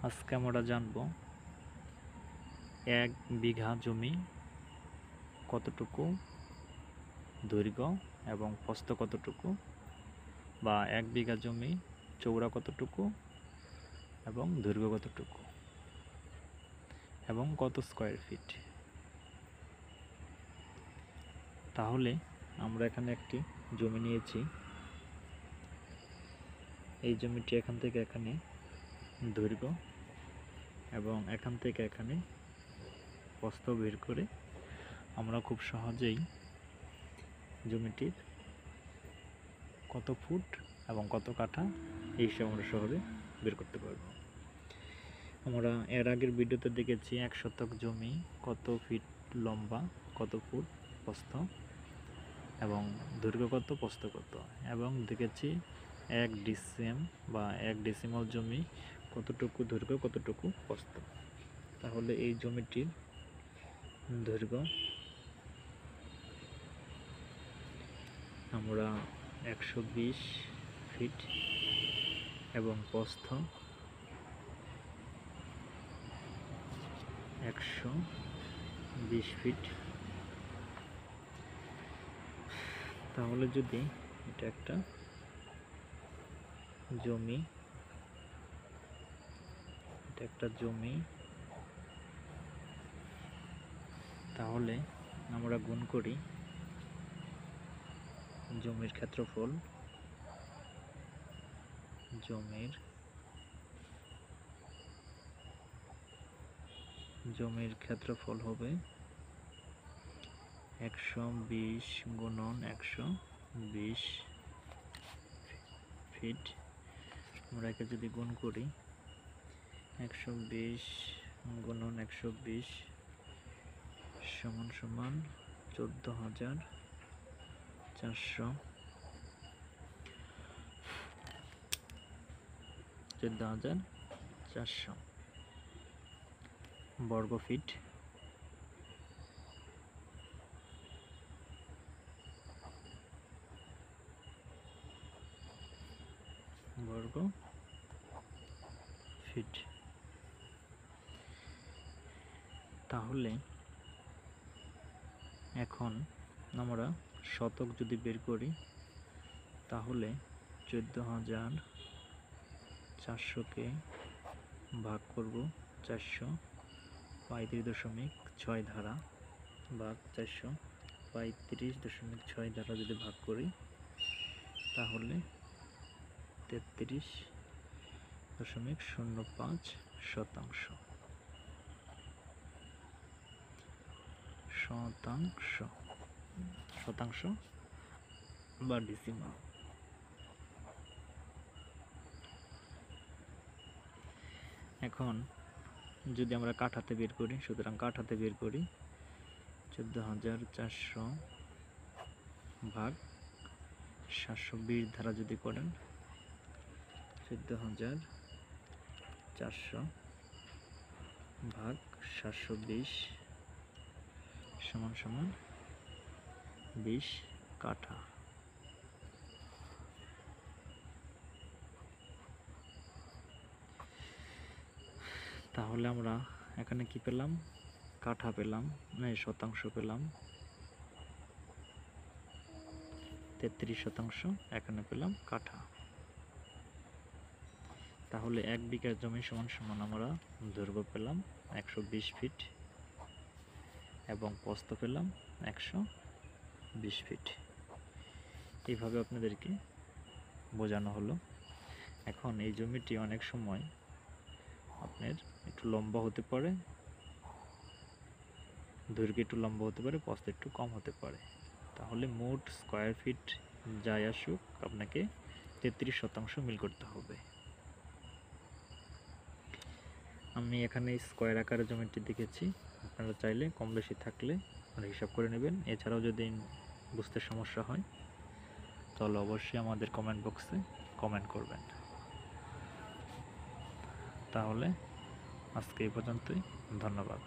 আজকে আমরা জানব 1 বিঘা জমি কতটুকু দৈর্ঘ্য এবং প্রস্থ কতটুকু, বা 1 বিঘা জমি চওড়া কতটুকু এবং দৈর্ঘ্য কতটুকু এবং কত স্কয়ার ফিট। তাহলে আমরা এখানে একটি জমি নিয়েছি। এই জমিটি এখান থেকে এখানে দৈর্ঘ্য এবং এখান থেকে এখানে প্রস্থ বের করে আমরা খুব সহজেই জমিটির কত ফুট এবং কত কাঠা এই হিসাবে আমরা শহরে বের করতে পারব। আমরা এর আগের ভিডিওতে দেখেছি 1 শতক জমি কত ফিট লম্বা, কত ফুট প্রস্থ এবং দৈর্ঘ্য কত, প্রস্থ কত, এবং দেখেছি 1 ডিসিএম বা 1 ডেসিমাল জমি কতটুকু দৈর্ঘ্য, কতটুকু প্রস্থ। তাহলে এই জমিটির দৈর্ঘ্য আমরা 120 ফিট এবং প্রস্থ 120 ফিট। তাহলে যদি এটা একটা জমি, তাহলে আমরা গুণ করি জমির ক্ষেত্রফল। জমির ক্ষেত্রফল হবে 120 গুণন 120 ফিট। আমরা একে যদি গুণ করি 120 গুণন 120 সমান সমান 14,400 বর্গ ফিট। তাহলে এখন আমরা শতক যদি বের করি তাহলে 14,400কে ভাগ করব 435.6 দ্বারা, বা 435.6 দ্বারা যদি ভাগ করি তাহলে 33.05 শতাংশ বা ডেসিমাল। এখন যদি আমরা কাঠাতে বের করি, সুতরাং কাঠাতে বের করি 14,400 ভাগ 720 দ্বারা যদি করেন 14,400 ভাগ 720 সমান সমান 20 কাঠা। তাহলে আমরা এখানে কি পেলাম? কাঠা পেলাম, না শতাংশ পেলাম 33%, এখানে পেলাম কাঠা। তাহলে 1 বিঘা জমি সমান সমান আমরা দৈর্ঘ্য পেলাম 120 ফিট এবং প্রস্থ পেলাম 120 ফিট। এইভাবে আপনাদেরকে বোঝানো হলো। এখন এই জমিটি অনেক সময় আপনার একটু লম্বা হতে পারে, দৈর্ঘ্য একটু লম্বা হতে পারে, প্রস্থ একটু কম হতে পারে। তাহলে মোট স্কয়ার ফিট যাই আসুক আপনাকে 33% মিল করতে হবে। আমি এখানে স্কয়ার আকারে জমিটি দেখেছি, আপনারা চাইলে কম বেশি থাকলে হিসাব করে নেবেন। এছাড়াও যদি বুঝতে সমস্যা হয় তাহলে অবশ্যই আমাদের কমেন্ট বক্সে কমেন্ট করবেন। তাহলে আজকে এই পর্যন্তই, ধন্যবাদ।